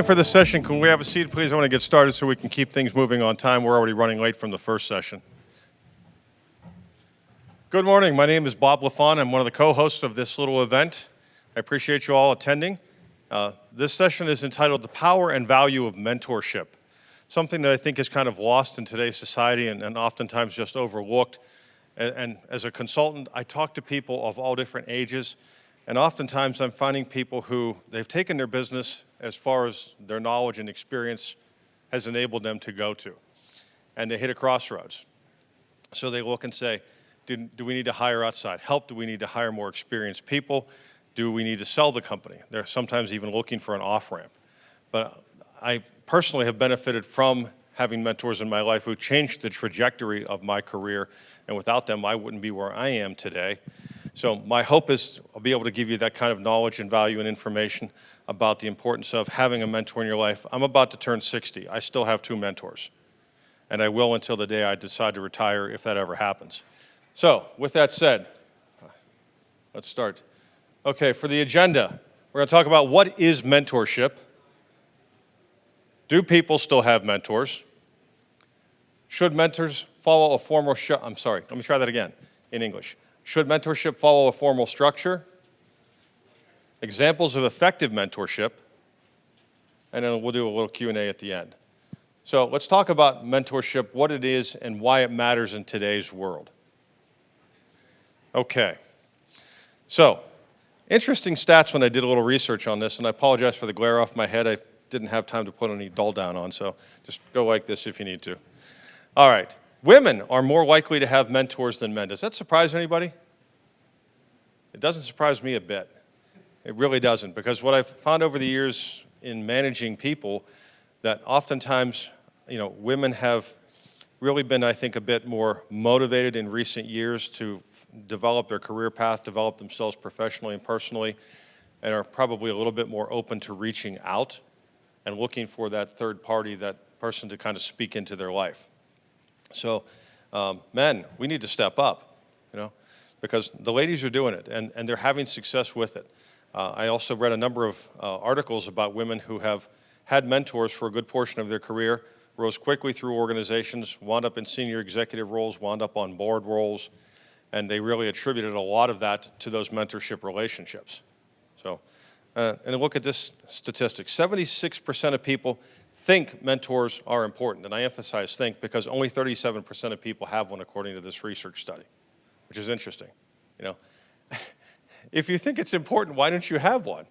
For the session, can we have a seat, please? I want to get started so we can keep things moving on time. We're already running late from the first session. Good morning. My name is Bob Lafon. I'm one of the co-hosts of this little event. I appreciate you all attending. This session is entitled The Power and Value of Mentorship, something that I think is kind of lost in today's society and oftentimes just overlooked. And as a consultant, I talk to people of all different ages, and oftentimes I'm finding people who they've taken their business as far as their knowledge and experience has enabled them to go to. And they hit a crossroads. So they look and say, do we need to hire outside help? Do we need to hire more experienced people? Do we need to sell the company? They're sometimes even looking for an off-ramp. But I personally have benefited from having mentors in my life who changed the trajectory of my career, and without them, I wouldn't be where I am today. So my hope is I'll be able to give you that kind of knowledge and value and information about the importance of having a mentor in your life. I'm about to turn 60. I still have 2 mentors, and I will until the day I decide to retire, if that ever happens. So with that said, let's start. Okay, for the agenda, we're going to talk about what is mentorship. Do people still have mentors? Should mentors follow a formal let me try that again in English. Should mentorship follow a formal structure? Examples of effective mentorship, and then we'll do a little Q&A at the end. So let's talk about mentorship, what it is, and why it matters in today's world. Okay. So, interesting stats when I did a little research on this, and I apologize for the glare off my head. I didn't have time to put any dull down on, so just go like this if you need to. All right. Women are more likely to have mentors than men. Does that surprise anybody? It doesn't surprise me a bit. It really doesn't, because what I've found over the years in managing people, that oftentimes, women have really been, I think, a bit more motivated in recent years to develop their career path, develop themselves professionally and personally, and are probably a little bit more open to reaching out and looking for that third party, that person to kind of speak into their life. So, men, we need to step up, because the ladies are doing it, and they're having success with it. I also read a number of articles about women who have had mentors for a good portion of their career, rose quickly through organizations, wound up in senior executive roles, wound up on board roles, and they really attributed a lot of that to those mentorship relationships. So, and look at this statistic. 76% of people think mentors are important, and I emphasize think because only 37% of people have one according to this research study, which is interesting, If you think it's important, why don't you have one?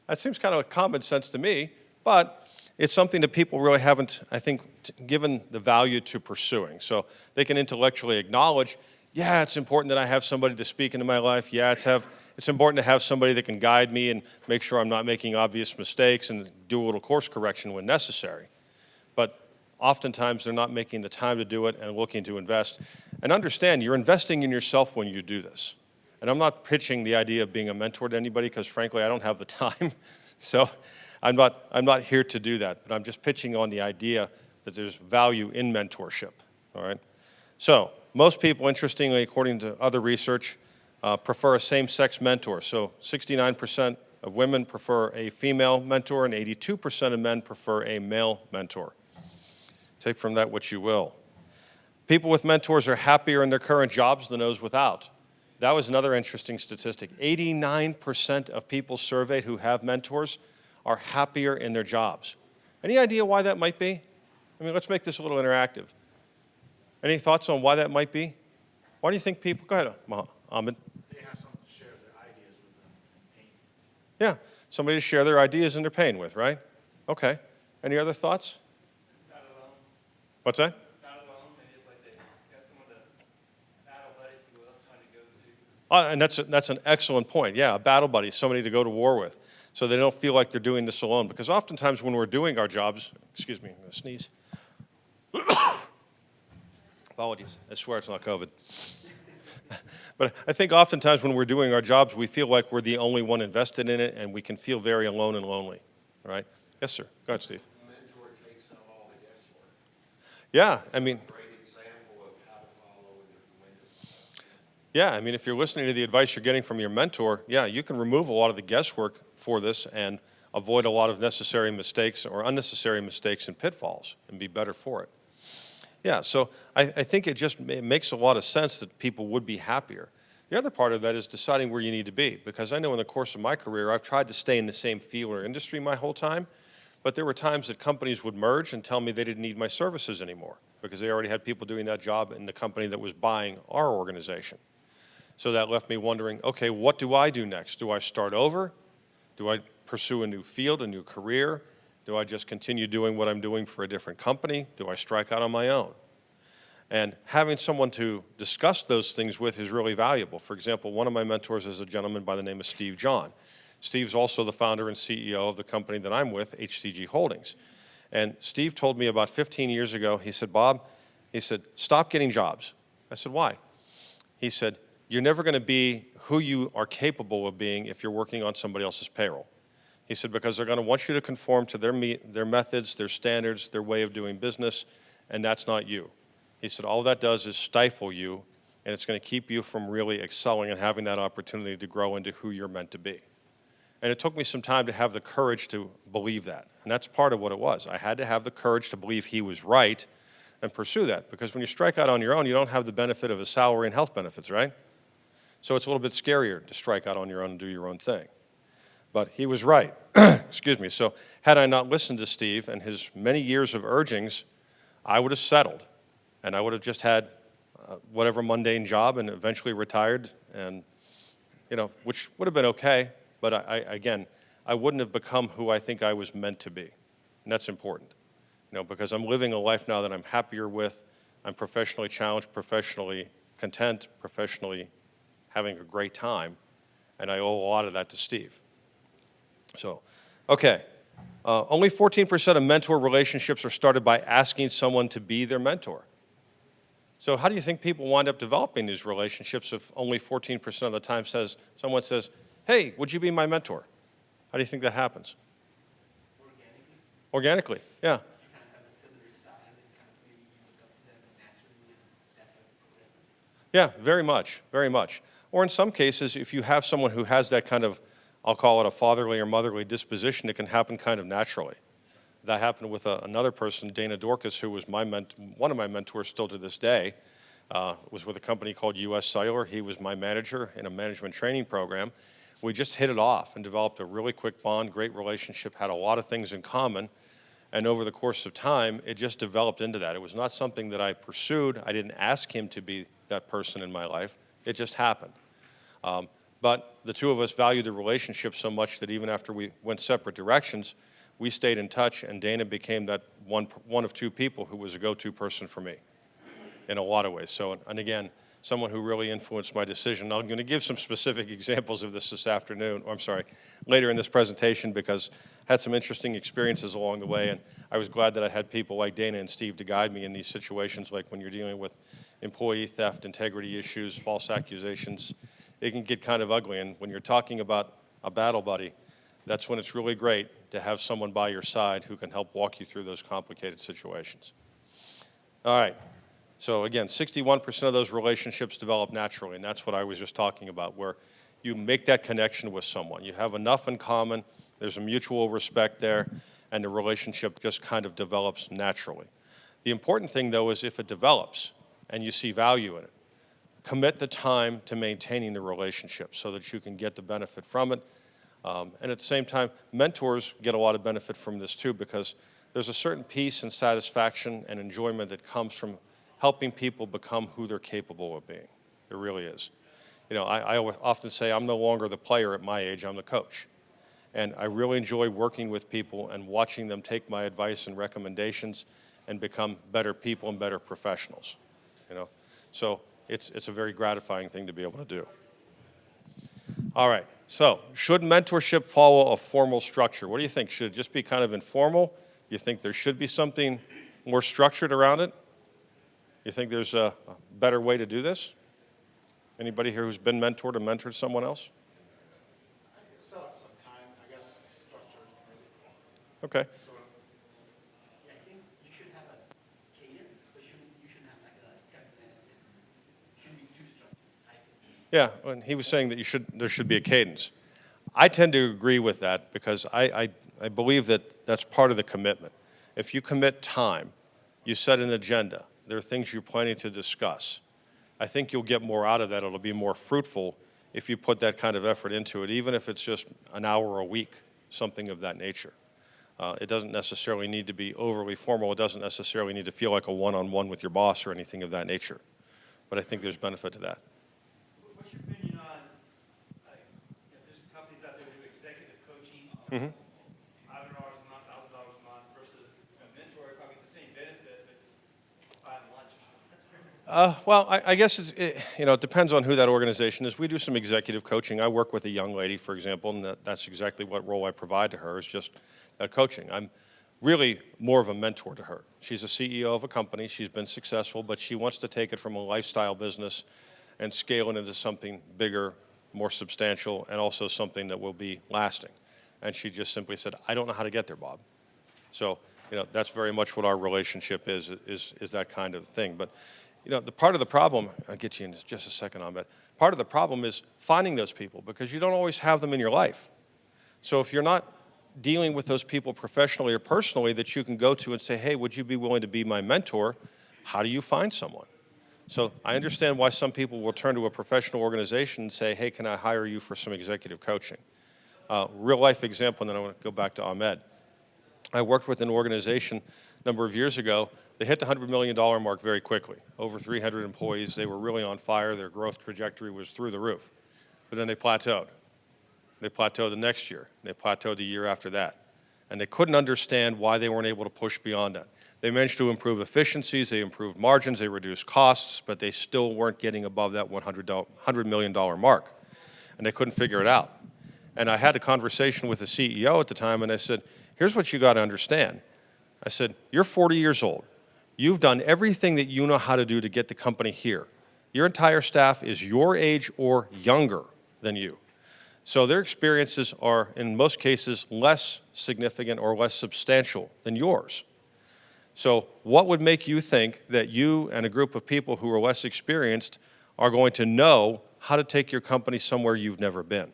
That seems kind of a common sense to me, but it's something that people really haven't, I think, given the value to pursuing. So they can intellectually acknowledge, yeah, it's important that I have somebody to speak into my life. Yeah, it's important to have somebody that can guide me and make sure I'm not making obvious mistakes and do a little course correction when necessary. But oftentimes they're not making the time to do it and looking to invest. And understand, you're investing in yourself when you do this. And I'm not pitching the idea of being a mentor to anybody because, frankly, I don't have the time. So I'm not here to do that. But I'm just pitching on the idea that there's value in mentorship. All right. So most people, interestingly, according to other research, prefer a same-sex mentor. So 69% of women prefer a female mentor, and 82% of men prefer a male mentor. Take from that what you will. People with mentors are happier in their current jobs than those without. That was another interesting statistic. 89% of people surveyed who have mentors are happier in their jobs. Any idea why that might be? Let's make this a little interactive. Any thoughts on why that might be? Why do you think people, go ahead, Ahmed. They have someone to share their ideas with them and pain. Yeah, somebody to share their ideas and their pain with, right? Okay. Any other thoughts? Not alone. What's that? Not alone. Maybe it's like they got someone to battle buddy, if you will, trying to go to. And that's an excellent point. Yeah, a battle buddy, somebody to go to war with, so they don't feel like they're doing this alone. Because oftentimes when we're doing our jobs, excuse me, I'm going to sneeze. Apologies. I swear it's not COVID. But I think oftentimes when we're doing our jobs, we feel like we're the only one invested in it, and we can feel very alone and lonely. All right? Yes, sir. Go ahead, Steve. A mentor takes out all the guesswork. Yeah, Great example of how to follow and implement. Yeah, if you're listening to the advice you're getting from your mentor, yeah, you can remove a lot of the guesswork for this and avoid a lot of necessary mistakes or unnecessary mistakes and pitfalls and be better for it. Yeah, so I think it makes a lot of sense that people would be happier. The other part of that is deciding where you need to be, because I know in the course of my career, I've tried to stay in the same field or industry my whole time, but there were times that companies would merge and tell me they didn't need my services anymore because they already had people doing that job in the company that was buying our organization. So that left me wondering, okay, what do I do next? Do I start over? Do I pursue a new field, a new career? Do I just continue doing what I'm doing for a different company? Do I strike out on my own? And having someone to discuss those things with is really valuable. For example, one of my mentors is a gentleman by the name of Steve John. Steve's also the founder and CEO of the company that I'm with, HCG Holdings. And Steve told me about 15 years ago, he said, Bob, he said, stop getting jobs. I said, why? He said, you're never going to be who you are capable of being if you're working on somebody else's payroll. He said, because they're going to want you to conform to their methods, their standards, their way of doing business, and that's not you. He said, all that does is stifle you, and it's going to keep you from really excelling and having that opportunity to grow into who you're meant to be. And it took me some time to have the courage to believe that. And that's part of what it was. I had to have the courage to believe he was right and pursue that. Because when you strike out on your own, you don't have the benefit of a salary and health benefits, right? So it's a little bit scarier to strike out on your own and do your own thing. But he was right. Excuse me. So had I not listened to Steve and his many years of urgings, I would have settled. And I would have just had whatever mundane job and eventually retired, and which would have been okay. But I wouldn't have become who I think I was meant to be, and that's important. Because I'm living a life now that I'm happier with. I'm professionally challenged, professionally content, professionally having a great time, and I owe a lot of that to Steve. So, okay. Only 14% of mentor relationships are started by asking someone to be their mentor. So how do you think people wind up developing these relationships if only 14% of the time someone says, hey, would you be my mentor? How do you think that happens? Organically, yeah. You kind of have a similar style and kind of maybe you look up to them naturally and that's how you progress. Yeah, very much, very much. Or in some cases, if you have someone who has that kind of, I'll call it a fatherly or motherly disposition, it can happen kind of naturally. That happened with another person, Dana Dorcas, who was one of my mentors still to this day. Was with a company called US Cellular. He was my manager in a management training program. We just hit it off and developed a really quick bond, great relationship, had a lot of things in common. And over the course of time, it just developed into that. It was not something that I pursued. I didn't ask him to be that person in my life. It just happened. But the two of us valued the relationship so much that even after we went separate directions, we stayed in touch, and Dana became that one of two people who was a go-to person for me in a lot of ways. So, and again, someone who really influenced my decision. I'm going to give some specific examples of this afternoon, or I'm sorry, later in this presentation, because I had some interesting experiences along the way, and I was glad that I had people like Dana and Steve to guide me in these situations, like when you're dealing with employee theft, integrity issues, false accusations. It can get kind of ugly, and when you're talking about a battle buddy, that's when it's really great to have someone by your side who can help walk you through those complicated situations. All right. So again, 61% of those relationships develop naturally, and that's what I was just talking about, where you make that connection with someone. You have enough in common, there's a mutual respect there, and the relationship just kind of develops naturally. The important thing, though, is if it develops and you see value in it, commit the time to maintaining the relationship so that you can get the benefit from it. And at the same time, mentors get a lot of benefit from this too, because there's a certain peace and satisfaction and enjoyment that comes from helping people become who they're capable of being. There really is. I often say I'm no longer the player at my age, I'm the coach. And I really enjoy working with people and watching them take my advice and recommendations and become better people and better professionals. So it's a very gratifying thing to be able to do. All right, so should mentorship follow a formal structure? What do you think? Should it just be kind of informal? Do you think there should be something more structured around it? You think there's a better way to do this? Anybody here who's been mentored or mentored someone else? Set up some time, I guess, structure. Okay. Yeah, I think you should have a cadence, but you shouldn't have like a definite, it shouldn't be too structured, I think. Yeah, and he was saying that there should be a cadence. I tend to agree with that because I I believe that that's part of the commitment. If you commit time, you set an agenda, there are things you're planning to discuss, I think you'll get more out of that. It'll be more fruitful if you put that kind of effort into it, even if it's just an hour a week, something of that nature. It doesn't necessarily need to be overly formal. It doesn't necessarily need to feel like a one-on-one with your boss or anything of that nature. But I think there's benefit to that. What's your opinion on, like, there's companies out there who do executive coaching, Mhm. $500 a month, $1,000 a month, versus a mentor, probably the same benefit, but buying lunch or something? Well, I guess it depends on who that organization is. We do some executive coaching. I work with a young lady, for example, and that's exactly what role I provide to her, is just that coaching. I'm really more of a mentor to her. She's a CEO of a company. She's been successful, but she wants to take it from a lifestyle business and scale it into something bigger, more substantial, and also something that will be lasting. And she just simply said, I don't know how to get there, Bob. So, that's very much what our relationship is that kind of thing. But, the part of the problem, I'll get you in just a second on that. Part of the problem is finding those people, because you don't always have them in your life. So if you're not dealing with those people professionally or personally that you can go to and say, hey, would you be willing to be my mentor? How do you find someone? So I understand why some people will turn to a professional organization and say, hey, can I hire you for some executive coaching? Real life example, and then I want to go back to Ahmed. I worked with an organization a number of years ago. They hit the $100 million mark very quickly. Over 300 employees. They were really on fire. Their growth trajectory was through the roof. But then they plateaued. They plateaued the next year. They plateaued the year after that. And they couldn't understand why they weren't able to push beyond that. They managed to improve efficiencies, they improved margins, they reduced costs, but they still weren't getting above that $100 million mark. And they couldn't figure it out. And I had a conversation with the CEO at the time, and I said, here's what you got to understand. I said, you're 40 years old. You've done everything that you know how to do to get the company here. Your entire staff is your age or younger than you. So their experiences are, in most cases, less significant or less substantial than yours. So what would make you think that you and a group of people who are less experienced are going to know how to take your company somewhere you've never been?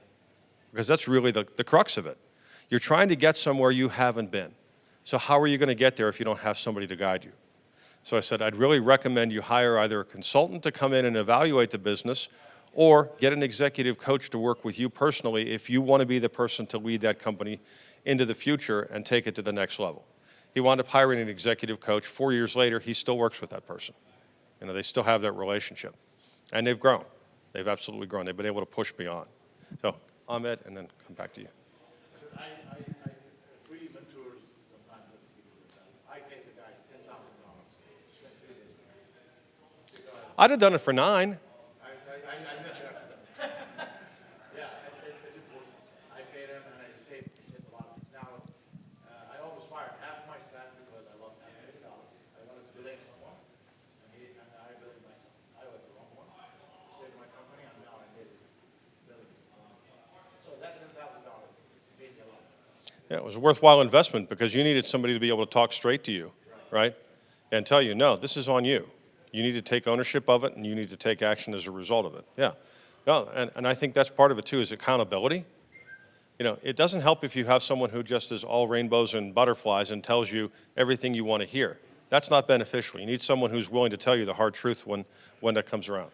Because that's really the crux of it. You're trying to get somewhere you haven't been. So how are you going to get there if you don't have somebody to guide you? So I said, I'd really recommend you hire either a consultant to come in and evaluate the business, or get an executive coach to work with you personally if you want to be the person to lead that company into the future and take it to the next level. He wound up hiring an executive coach. 4 years later, he still works with that person. They still have that relationship. And they've grown. They've absolutely grown. They've been able to push beyond. So, Ahmed, and then come back to you. I free mentors sometimes. I pay the guy $10,000. Spent 3 days with him. I'd have done it for $9. I met you after that. Yeah, it's important. I paid him and I saved a lot. Now, I almost fired half my staff because I lost $8 million. I wanted to blame someone, and I blamed myself. I was the wrong one. I saved my company, and now I made billions. So that $10,000 paid me a lot. Yeah, it was a worthwhile investment because you needed somebody to be able to talk straight to you, right? And tell you, no, this is on you. You need to take ownership of it, and you need to take action as a result of it. Yeah. No, and I think that's part of it, too, is accountability. It doesn't help if you have someone who just is all rainbows and butterflies and tells you everything you want to hear. That's not beneficial. You need someone who's willing to tell you the hard truth when that comes around.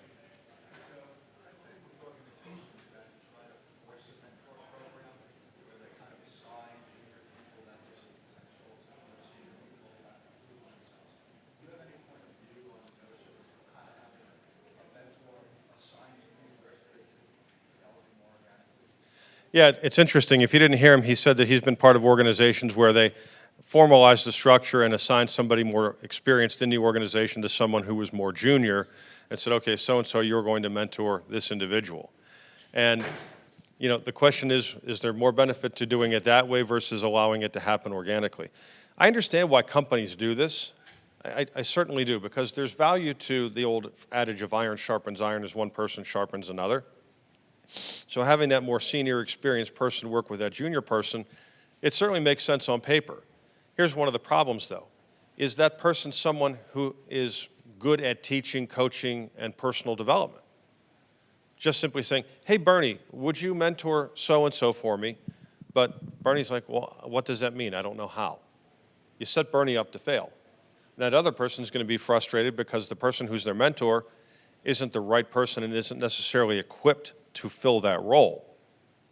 Yeah, it's interesting. If you didn't hear him, he said that he's been part of organizations where they formalized the structure and assigned somebody more experienced in the organization to someone who was more junior and said, okay, so-and-so, you're going to mentor this individual. And, the question is there more benefit to doing it that way versus allowing it to happen organically? I understand why companies do this. I certainly do, because there's value to the old adage of iron sharpens iron as one person sharpens another. So having that more senior experienced person work with that junior person, it certainly makes sense on paper. Here's one of the problems, though. Is that person someone who is good at teaching, coaching, and personal development? Just simply saying, hey, Bernie, would you mentor so-and-so for me? But Bernie's like, well, what does that mean? I don't know how. You set Bernie up to fail. And that other person is going to be frustrated because the person who's their mentor isn't the right person and isn't necessarily equipped to fill that role.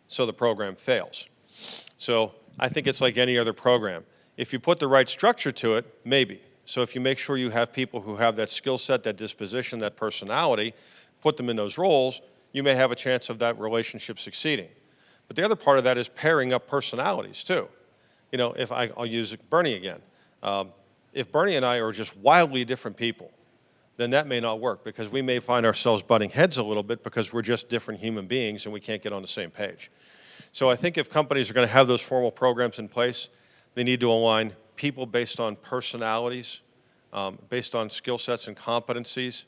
So the program fails. So I think it's like any other program. If you put the right structure to it, maybe. So if you make sure you have people who have that skill set, that disposition, that personality, put them in those roles, you may have a chance of that relationship succeeding. But the other part of that is pairing up personalities too. You know, I'll use Bernie again. If Bernie and I are just wildly different people, then that may not work because we may find ourselves butting heads a little bit because we're just different human beings and we can't get on the same page. So I think if companies are going to have those formal programs in place, they need to align people based on personalities, based on skill sets and competencies.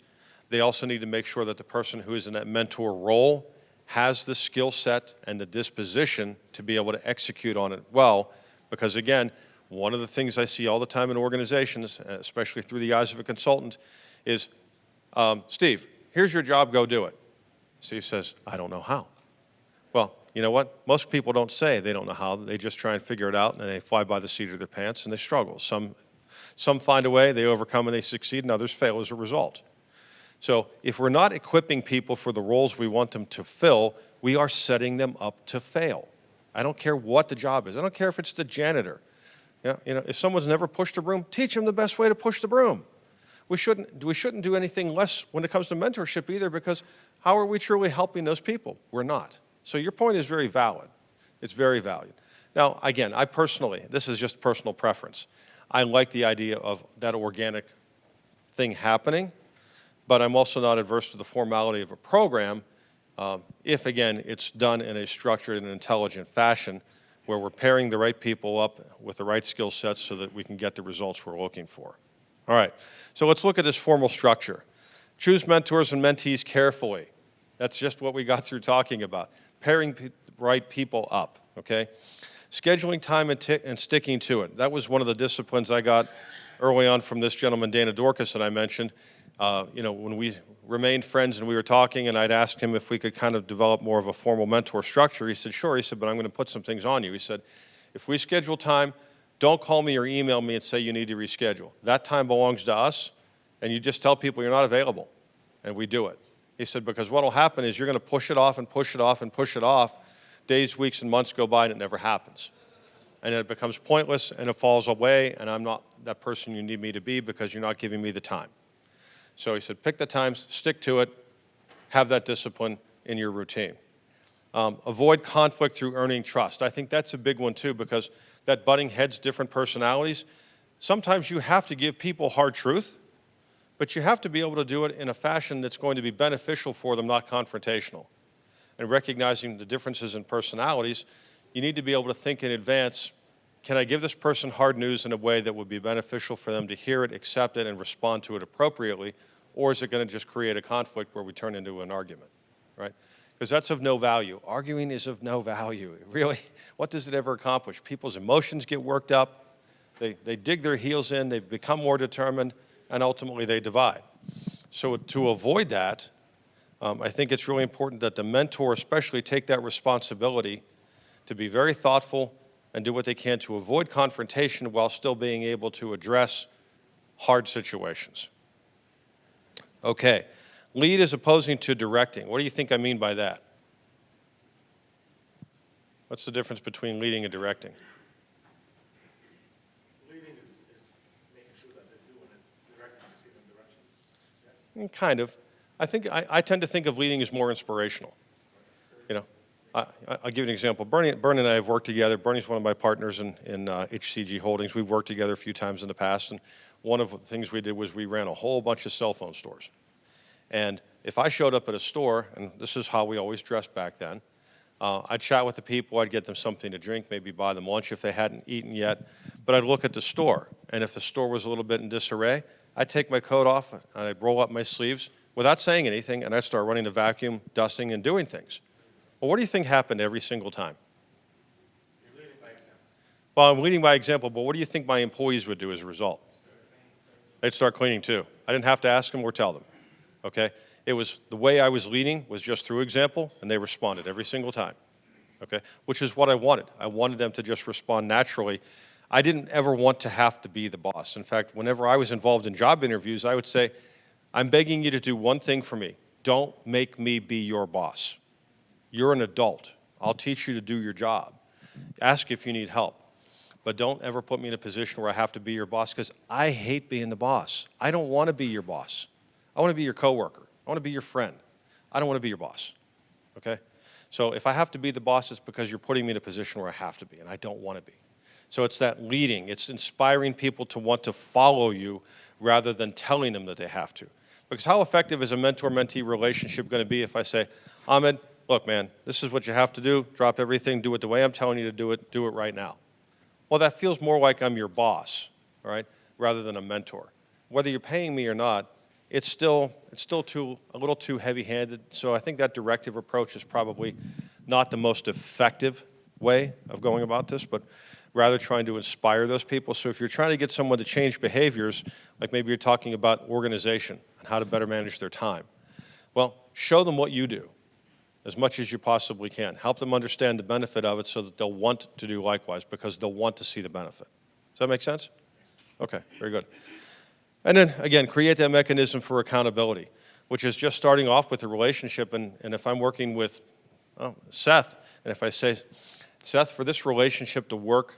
They also need to make sure that the person who is in that mentor role has the skill set and the disposition to be able to execute on it well. Because again, one of the things I see all the time in organizations, especially through the eyes of a consultant, is, Steve, here's your job, go do it. Steve says, I don't know how. Well, you know what? Most people don't say they don't know how. They just try and figure it out, and they fly by the seat of their pants, and they struggle. Some find a way, they overcome, and they succeed, and others fail as a result. So if we're not equipping people for the roles we want them to fill, we are setting them up to fail. I don't care what the job is. I don't care if it's the janitor. You know, if someone's never pushed a broom, teach them the best way to push the broom. We shouldn't do anything less when it comes to mentorship either, because how are we truly helping those people? We're not. So your point is very valid. It's very valid. Now, again, I personally, this is just personal preference. I like the idea of that organic thing happening, but I'm also not adverse to the formality of a program if, again, it's done in a structured and intelligent fashion where we're pairing the right people up with the right skill sets so that we can get the results we're looking for. All right, so let's look at this formal structure. Choose mentors and mentees carefully. That's just what we got through talking about. Pairing right people up, okay? Scheduling time and sticking to it. That was one of the disciplines I got early on from this gentleman, Dana Dorcas, that I mentioned. You know, when we remained friends and we were talking and I'd asked him if we could kind of develop more of a formal mentor structure, he said, sure. He said, but I'm going to put some things on you. He said, if we schedule time, don't call me or email me and say you need to reschedule. That time belongs to us, and you just tell people you're not available, and we do it. He said, because what will happen is you're going to push it off and push it off and push it off. Days, weeks, and months go by, and it never happens. And it becomes pointless, and it falls away, and I'm not that person you need me to be because you're not giving me the time. So he said, pick the times, stick to it, have that discipline in your routine. Avoid conflict through earning trust. I think that's a big one, too, because that butting heads, different personalities, sometimes you have to give people hard truth, but you have to be able to do it in a fashion that's going to be beneficial for them, not confrontational. And recognizing the differences in personalities, you need to be able to think in advance, can I give this person hard news in a way that would be beneficial for them to hear it, accept it, and respond to it appropriately, or is it going to just create a conflict where we turn into an argument, right? Because that's of no value. Arguing is of no value. Really, what does it ever accomplish? People's emotions get worked up, they dig their heels in, they become more determined, and ultimately they divide. So to avoid that, I think it's really important that the mentor especially take that responsibility to be very thoughtful and do what they can to avoid confrontation while still being able to address hard situations. Okay, lead is opposing to directing. What do you think I mean by that? What's the difference between leading and directing? Leading is making sure that they're doing it, directing is giving directions. Yes? Kind of. I think I tend to think of leading as more inspirational. You know, I'll give you an example. Bernie and I have worked together. Bernie's one of my partners in HCG Holdings. We've worked together a few times in the past, and one of the things we did was we ran a whole bunch of cell phone stores. And if I showed up at a store, and this is how we always dressed back then, I'd chat with the people, I'd get them something to drink, maybe buy them lunch if they hadn't eaten yet, but I'd look at the store, and if the store was a little bit in disarray, I'd take my coat off, and I'd roll up my sleeves without saying anything, and I'd start running the vacuum, dusting, and doing things. Well, what do you think happened every single time? You're leading by example. Well, I'm leading by example, but what do you think my employees would do as a result? They'd start cleaning too. I didn't have to ask them or tell them, okay? It was the way I was leading was just through example, and they responded every single time. okay, which is what I wanted. I wanted them to just respond naturally. I didn't ever want to have to be the boss. In fact, whenever I was involved in job interviews, I would say, I'm begging you to do one thing for me. Don't make me be your boss. You're an adult. I'll teach you to do your job. Ask if you need help. But don't ever put me in a position where I have to be your boss, because I hate being the boss. I don't want to be your boss. I want to be your coworker. I want to be your friend. I don't want to be your boss, okay? So if I have to be the boss, it's because you're putting me in a position where I have to be, and I don't want to be. So it's that leading. It's inspiring people to want to follow you rather than telling them that they have to. Because how effective is a mentor-mentee relationship going to be if I say, Ahmed, look, man, this is what you have to do. Drop everything. Do it the way I'm telling you to do it. Do it right now. Well, that feels more like I'm your boss, all right, rather than a mentor. Whether you're paying me or not, it's still a little too heavy-handed. So I think that directive approach is probably not the most effective way of going about this, but rather trying to inspire those people. So if you're trying to get someone to change behaviors, like maybe you're talking about organization and how to better manage their time, well, show them what you do as much as you possibly can. Help them understand the benefit of it so that they'll want to do likewise, because they'll want to see the benefit. Does that make sense? Okay, very good. And then, again, create that mechanism for accountability, which is just starting off with a relationship. And if I'm working with Seth, and if I say, Seth, for this relationship to work,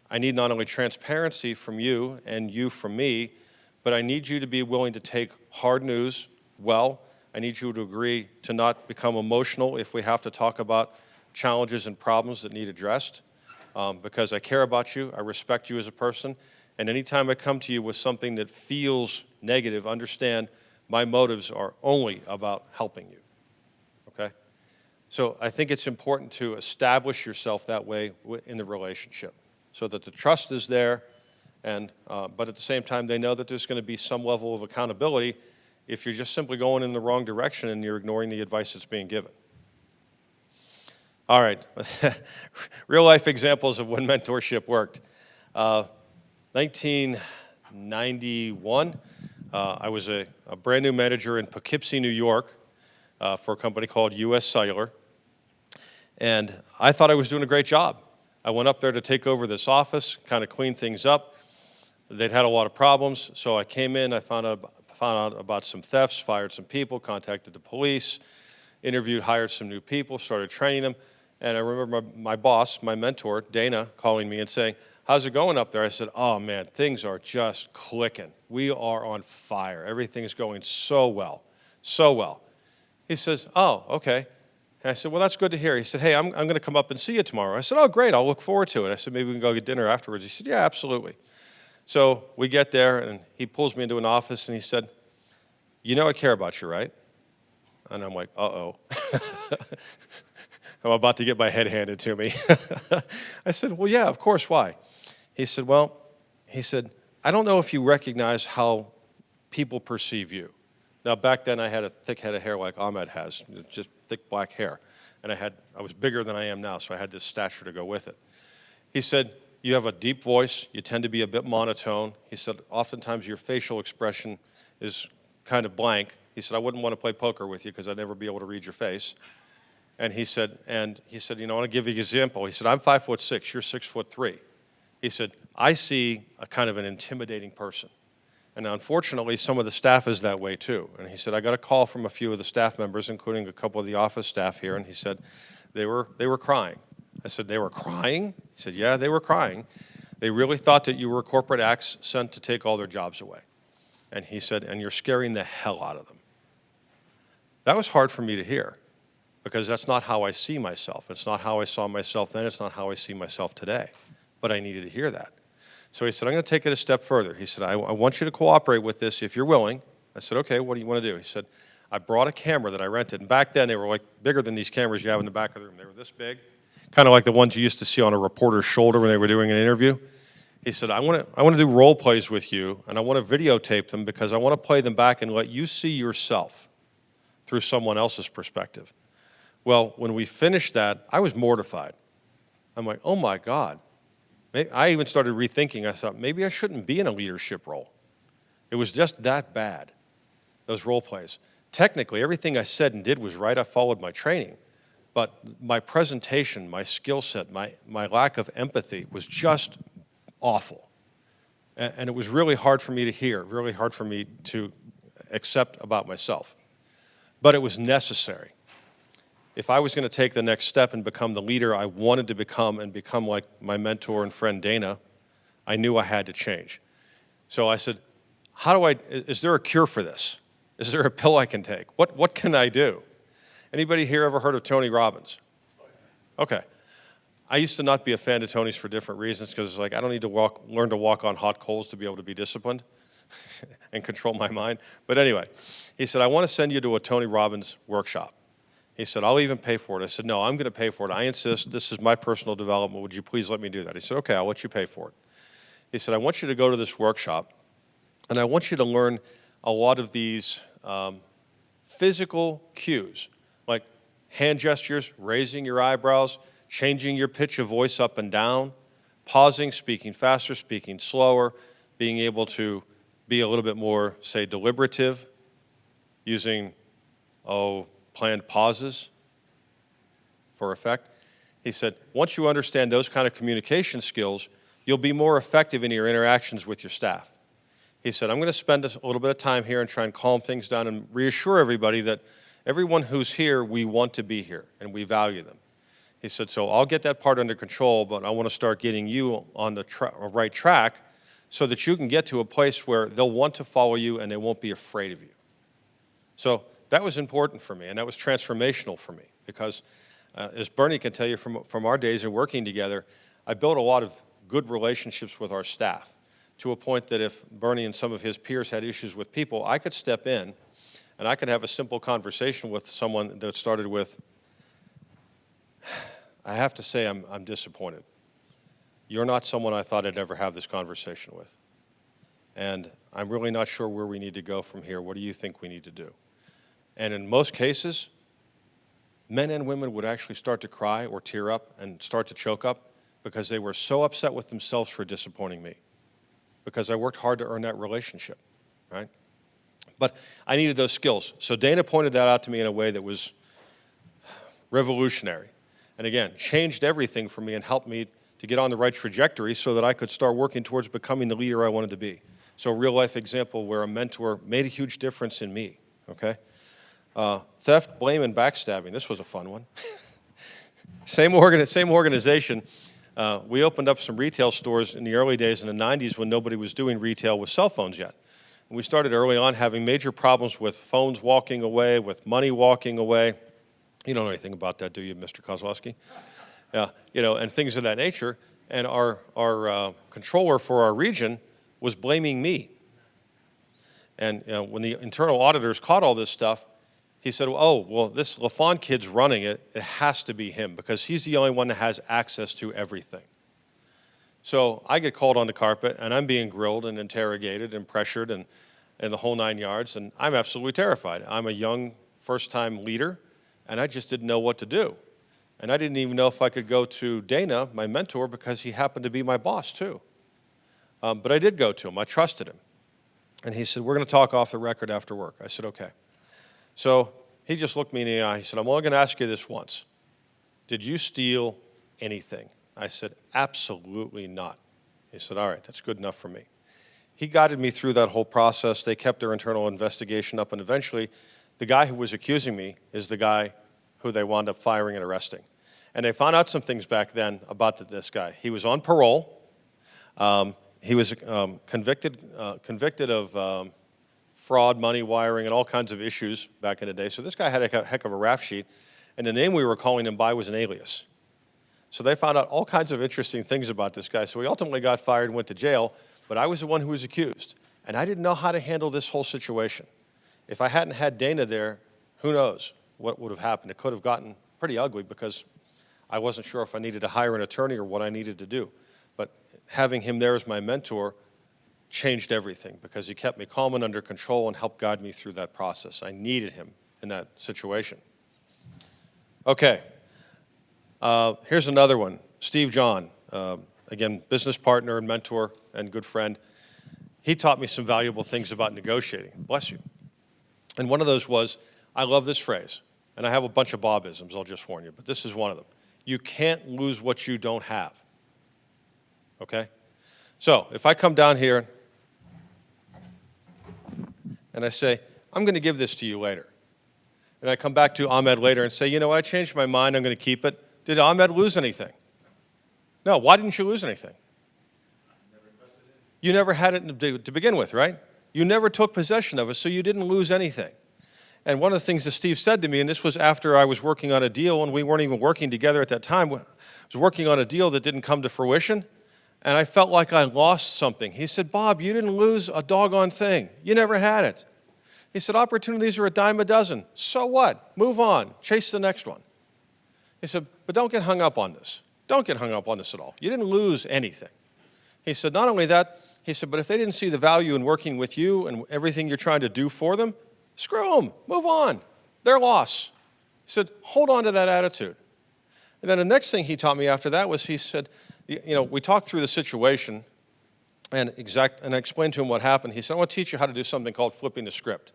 I need not only transparency from you and you from me, but I need you to be willing to take hard news well. I need you to agree to not become emotional if we have to talk about challenges and problems that need addressed, because I care about you, I respect you as a person, and anytime I come to you with something that feels negative, understand my motives are only about helping you, okay? So I think it's important to establish yourself that way in the relationship so that the trust is there, and but at the same time they know that there's going to be some level of accountability if you're just simply going in the wrong direction and you're ignoring the advice that's being given. All right, real life examples of when mentorship worked. 1991, I was a brand new manager in Poughkeepsie, New York, for a company called US Cellular, and I thought I was doing a great job. I went up there to take over this office, kind of clean things up. They'd had a lot of problems, so I came in, I found out about some thefts, fired some people, contacted the police, interviewed, hired some new people, started training them, and I remember my boss, my mentor, Dana, calling me and saying, how's it going up there? I said, oh man, things are just clicking. We are on fire. Everything's going so well, so well. He says, oh, okay. And I said, well, that's good to hear. He said, hey, I'm going to come up and see you tomorrow. I said, oh, great, I'll look forward to it. I said, maybe we can go get dinner afterwards. He said, yeah, absolutely. So we get there, and he pulls me into an office, and he said, you know I care about you, right? And I'm like, uh-oh. I'm about to get my head handed to me. I said, well, yeah, of course, why? He said, I don't know if you recognize how people perceive you. Now, back then, I had a thick head of hair like Ahmed has, just thick black hair. And I was bigger than I am now, so I had this stature to go with it. He said, you have a deep voice. You tend to be a bit monotone. He said, oftentimes your facial expression is kind of blank. He said, I wouldn't want to play poker with you because I'd never be able to read your face. And he said, you know, I want to give you an example. He said, I'm 5'6", you're 6'3". He said, I see a kind of an intimidating person. And unfortunately, some of the staff is that way too. And he said, I got a call from a few of the staff members, including a couple of the office staff here, and he said, they were crying. I said, they were crying? He said, yeah, they were crying. They really thought that you were corporate acts sent to take all their jobs away. And he said, and you're scaring the hell out of them. That was hard for me to hear, because that's not how I see myself. It's not how I saw myself then. It's not how I see myself today. But I needed to hear that. So he said, I'm going to take it a step further. He said, I want you to cooperate with this if you're willing. I said, okay, what do you want to do? He said, I brought a camera that I rented. And back then, they were like bigger than these cameras you have in the back of the room. They were this big, kind of like the ones you used to see on a reporter's shoulder when they were doing an interview. He said, I want to do role plays with you, and I want to videotape them because I want to play them back and let you see yourself through someone else's perspective. Well, when we finished that, I was mortified. I'm like, oh my God. I even started rethinking. I thought, maybe I shouldn't be in a leadership role. It was just that bad, those role plays. Technically, everything I said and did was right. I followed my training. but my presentation, my skill set, my lack of empathy was just awful. And it was really hard for me to hear, really hard for me to accept about myself. But it was necessary. If I was going to take the next step and become the leader I wanted to become and become like my mentor and friend Dana, I knew I had to change. So I said, is there a cure for this? Is there a pill I can take? What can I do? Anybody here ever heard of Tony Robbins? Okay. I used to not be a fan of Tony's for different reasons because it's like I don't need to learn to walk on hot coals to be able to be disciplined and control my mind. But anyway, he said, I want to send you to a Tony Robbins workshop. He said, I'll even pay for it. I said, no, I'm going to pay for it. I insist. This is my personal development. Would you please let me do that? He said, okay, I'll let you pay for it. He said, I want you to go to this workshop, and I want you to learn a lot of these physical cues, like hand gestures, raising your eyebrows, changing your pitch of voice up and down, pausing, speaking faster, speaking slower, being able to be a little bit more, say, deliberative, using, planned pauses for effect. He said, once you understand those kind of communication skills, you'll be more effective in your interactions with your staff. He said, I'm going to spend a little bit of time here and try and calm things down and reassure everybody that everyone who's here, we want to be here and we value them. He said, so I'll get that part under control, but I want to start getting you on the right track so that you can get to a place where they'll want to follow you and they won't be afraid of you. So that was important for me, and that was transformational for me because, as Bernie can tell you from our days of working together, I built a lot of good relationships with our staff to a point that if Bernie and some of his peers had issues with people, I could step in and I could have a simple conversation with someone that started with, I have to say I'm disappointed. You're not someone I thought I'd ever have this conversation with. And I'm really not sure where we need to go from here. What do you think we need to do? And in most cases, men and women would actually start to cry or tear up and start to choke up because they were so upset with themselves for disappointing me because I worked hard to earn that relationship, right? But I needed those skills. So Dana pointed that out to me in a way that was revolutionary. And again, changed everything for me and helped me to get on the right trajectory so that I could start working towards becoming the leader I wanted to be. So a real-life example where a mentor made a huge difference in me, okay? Theft, blame, and backstabbing. This was a fun one. Same organization. We opened up some retail stores in the early days in the 90s when nobody was doing retail with cell phones yet. And we started early on having major problems with phones walking away, with money walking away. You don't know anything about that, do you, Mr. Kozlowski? Yeah, and things of that nature. And our controller for our region was blaming me. And when the internal auditors caught all this stuff, he said, well, this Lafon kid's running it. It has to be him because he's the only one that has access to everything. So I get called on the carpet, and I'm being grilled and interrogated and pressured and the whole 9 yards, and I'm absolutely terrified. I'm a young, first-time leader, and I just didn't know what to do. And I didn't even know if I could go to Dana, my mentor, because he happened to be my boss, too. But I did go to him. I trusted him. And he said, we're going to talk off the record after work. I said, okay. So he just looked me in the eye. He said, I'm only going to ask you this once. Did you steal anything? I said, absolutely not. He said, all right, that's good enough for me. He guided me through that whole process. They kept their internal investigation up, and eventually the guy who was accusing me is the guy who they wound up firing and arresting. And they found out some things back then about this guy. He was on parole. He was convicted of fraud, money wiring, and all kinds of issues back in the day. So this guy had a heck of a rap sheet, and the name we were calling him by was an alias. So they found out all kinds of interesting things about this guy. So he ultimately got fired and went to jail, but I was the one who was accused. And I didn't know how to handle this whole situation. If I hadn't had Dana there, who knows what would have happened. It could have gotten pretty ugly because I wasn't sure if I needed to hire an attorney or what I needed to do. But having him there as my mentor changed everything because he kept me calm and under control and helped guide me through that process. I needed him in that situation. Okay, here's another one. Steve John, again, business partner and mentor and good friend. He taught me some valuable things about negotiating. Bless you. And one of those was, I love this phrase, and I have a bunch of Bobisms, I'll just warn you, but this is one of them. You can't lose what you don't have, okay? So if I come down here and I say, I'm going to give this to you later, and I come back to Ahmed later and say, you know what, I changed my mind, I'm going to keep it. Did Ahmed lose anything? No, why didn't you lose anything? You never had it to begin with, right? You never took possession of it, so you didn't lose anything. And one of the things that Steve said to me, and this was after I was working on a deal, and we weren't even working together at that time, I was working on a deal that didn't come to fruition, and I felt like I lost something. He said, Bob, you didn't lose a doggone thing. You never had it. He said, opportunities are a dime a dozen. So what? Move on. Chase the next one. He said, but don't get hung up on this. Don't get hung up on this at all. You didn't lose anything. He said, not only that, he said, but if they didn't see the value in working with you and everything you're trying to do for them, screw them. Move on. Their loss. He said, hold on to that attitude. And then the next thing he taught me after that was he said, you know, we talked through the situation and I explained to him what happened. He said, I want to teach you how to do something called flipping the script.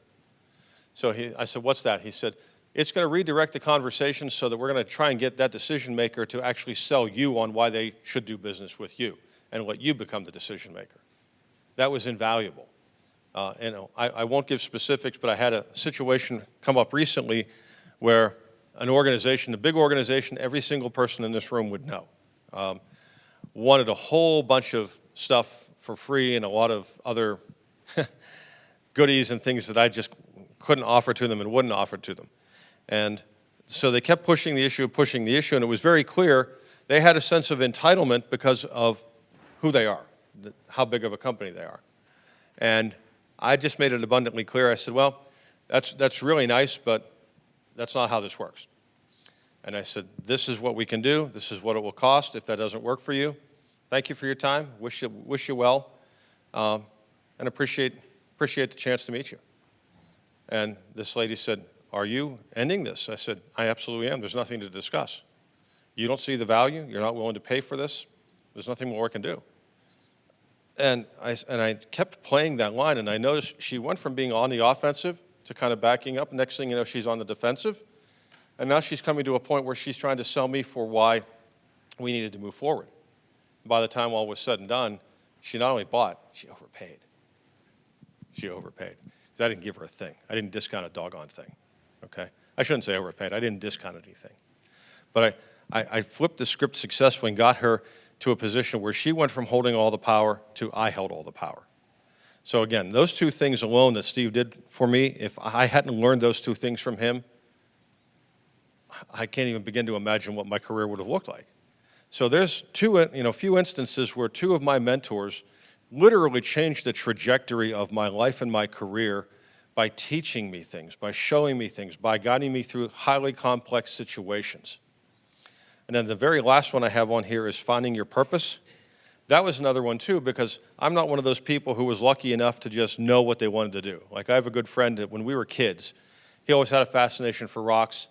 So I said, what's that? He said, it's going to redirect the conversation so that we're going to try and get that decision maker to actually sell you on why they should do business with you and let you become the decision maker. That was invaluable. I won't give specifics, but I had a situation come up recently where an organization, a big organization, every single person in this room would know, wanted a whole bunch of stuff for free and a lot of other goodies and things that I just couldn't offer to them and wouldn't offer to them. And so they kept pushing the issue, and it was very clear they had a sense of entitlement because of who they are, how big of a company they are. And I just made it abundantly clear. I said, well, that's really nice, but that's not how this works. And I said, this is what we can do. This is what it will cost if that doesn't work for you. Thank you for your time. Wish you well, and appreciate the chance to meet you. And this lady said, are you ending this? I said, I absolutely am. There's nothing to discuss. You don't see the value. You're not willing to pay for this. There's nothing more we can do. And I kept playing that line, and I noticed she went from being on the offensive to kind of backing up. Next thing you know, she's on the defensive. And now she's coming to a point where she's trying to sell me for why we needed to move forward. By the time all was said and done, she not only bought, she overpaid. She overpaid. Because I didn't give her a thing. I didn't discount a doggone thing. Okay? I shouldn't say overpaid. I didn't discount anything. But I flipped the script successfully and got her to a position where she went from holding all the power to I held all the power. So again, those two things alone that Steve did for me, if I hadn't learned those two things from him, I can't even begin to imagine what my career would have looked like. So there's few instances where two of my mentors literally changed the trajectory of my life and my career by teaching me things, by showing me things, by guiding me through highly complex situations. And then the very last one I have on here is finding your purpose. That was another one too, because I'm not one of those people who was lucky enough to just know what they wanted to do. Like I have a good friend that when we were kids, he always had a fascination for rocks,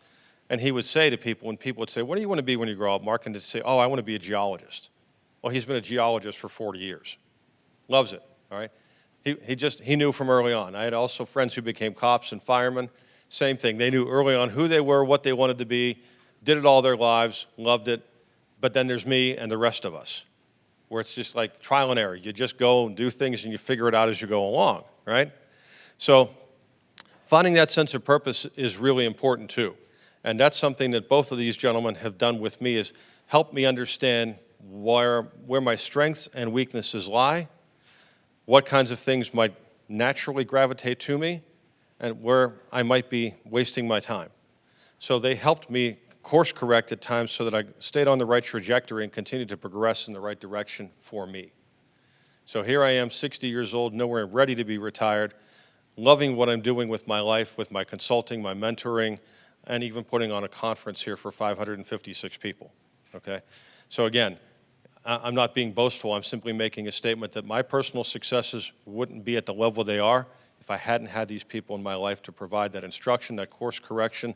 and he would say to people, when people would say, what do you want to be when you grow up? Mark, and he'd say, oh, I want to be a geologist. Well, he's been a geologist for 40 years. Loves it, all right? He knew from early on. I had also friends who became cops and firemen. Same thing. They knew early on who they were, what they wanted to be, did it all their lives, loved it. But then there's me and the rest of us, where it's just like trial and error. You just go and do things and you figure it out as you go along, right? So finding that sense of purpose is really important too. And that's something that both of these gentlemen have done with me, is help me understand where my strengths and weaknesses lie, what kinds of things might naturally gravitate to me, and where I might be wasting my time. So they helped me course correct at times so that I stayed on the right trajectory and continued to progress in the right direction for me. So here I am, 60 years old, nowhere ready to be retired, loving what I'm doing with my life, with my consulting, my mentoring, and even putting on a conference here for 556 people, okay? So again, I'm not being boastful. I'm simply making a statement that my personal successes wouldn't be at the level they are if I hadn't had these people in my life to provide that instruction, that course correction,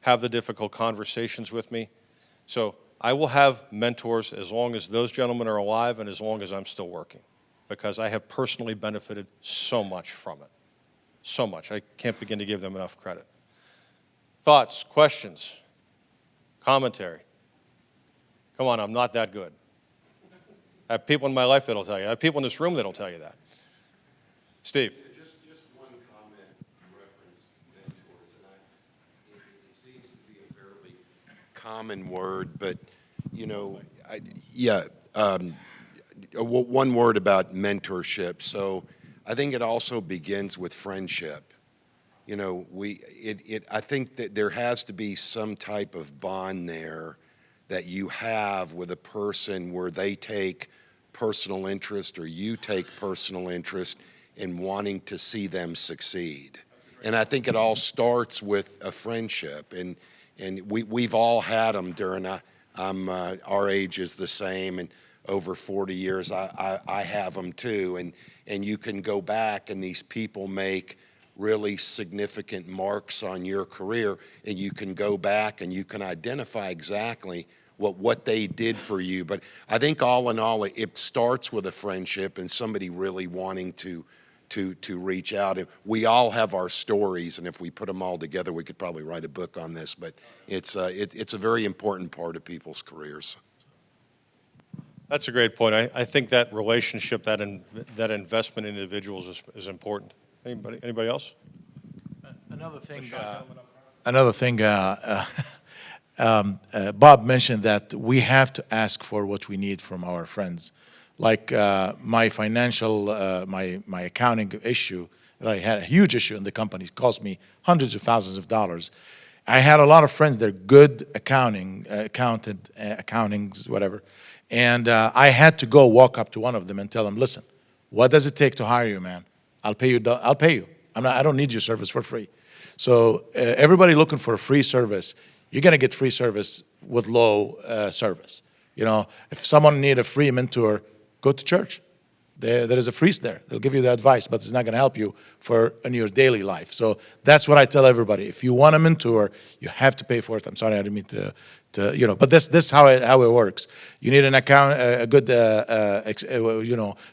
have the difficult conversations with me. So I will have mentors as long as those gentlemen are alive and as long as I'm still working, because I have personally benefited so much from it. So much. I can't begin to give them enough credit. Thoughts, questions, commentary? Come on, I'm not that good. I have people in my life that'll tell you. I have people in this room that'll tell you that. Steve? Just one comment reference mentors, and it seems to be a fairly common word, but, you know, one word about mentorship. So I think it also begins with friendship. You know, I think that there has to be some type of bond there that you have with a person where they take personal interest or you take personal interest in wanting to see them succeed. And I think it all starts with a friendship. And we've all had them during our age is the same, and over 40 years I have them too. And you can go back and these people make really significant marks on your career, and you can go back and you can identify exactly what they did for you. But I think all in all, it starts with a friendship and somebody really wanting to reach out. And we all have our stories, and if we put them all together, we could probably write a book on this. But it's a very important part of people's careers. That's a great point. I think that relationship, that investment in individuals is important. Anybody else? Another thing, Bob mentioned that we have to ask for what we need from our friends. Like my financial, my accounting issue, that I had a huge issue in the company, it cost me hundreds of thousands of dollars. I had a lot of friends, they're good accountings, whatever. And I had to go walk up to one of them and tell them, listen, what does it take to hire you, man? I'll pay you. I don't need your service for free. So everybody looking for a free service, you're going to get free service with low service. You know, if someone need a free mentor, go to church. There is a priest there. They'll give you the advice, but it's not going to help you in your daily life. So that's what I tell everybody. If you want a mentor, you have to pay for it. I'm sorry, I didn't mean to but this is how it works. You need a good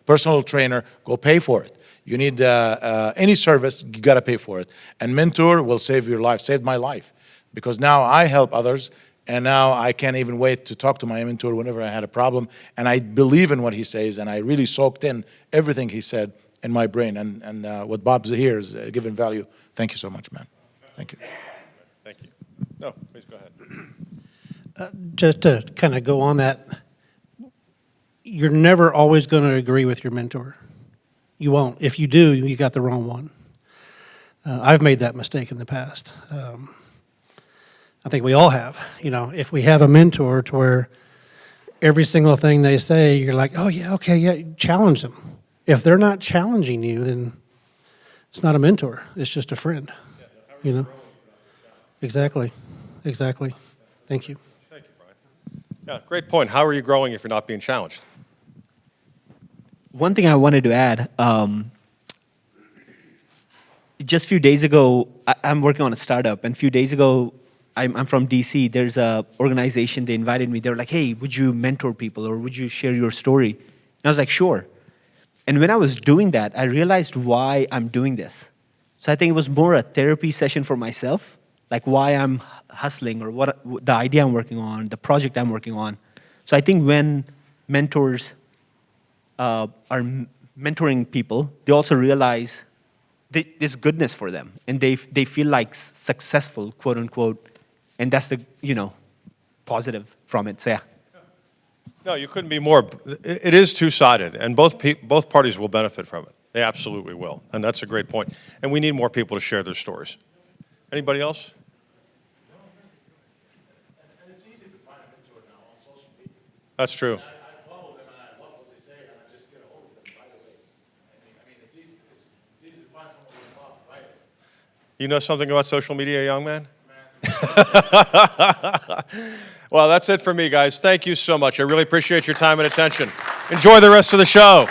personal trainer. Go pay for it. You need any service, you got to pay for it. And mentor will save your life, saved my life. Because now I help others, and now I can't even wait to talk to my mentor whenever I had a problem. And I believe in what he says, and I really soaked in everything he said in my brain. And what Bob's here is given value. Thank you so much, man. Thank you. Thank you. No, please go ahead. Just to kind of go on that, you're never always going to agree with your mentor. You won't. If you do, you got the wrong one. I've made that mistake in the past. I think we all have. You know, if we have a mentor to where every single thing they say, you're like, oh, yeah, okay, yeah, challenge them. If they're not challenging you, then it's not a mentor. It's just a friend, you know? Exactly. Thank you. Thank you, Brian. Yeah, great point. How are you growing if you're not being challenged? One thing I wanted to add, just a few days ago, I'm working on a startup, and a few days ago, I'm from DC, there's a organization, they invited me, they were like, hey, would you mentor people, or would you share your story? And I was like, sure. And when I was doing that, I realized why I'm doing this. So I think it was more a therapy session for myself, like why I'm hustling, or what the idea I'm working on, the project I'm working on. So I think when mentors are mentoring people, they also realize there's goodness for them, and they feel like successful, quote unquote, and that's the positive from it. So yeah. No, you couldn't be more. It is two-sided, and both parties will benefit from it. They absolutely will, and that's a great point. And we need more people to share their stories. Anybody else? And it's easy to find a mentor now on social media. That's true. I follow them and I love what they say, and I just get a hold of them right away. I mean, it's easy to find someone who's involved right away. You know something about social media, young man? Well, that's it for me, guys. Thank you so much. I really appreciate your time and attention. Enjoy the rest of the show.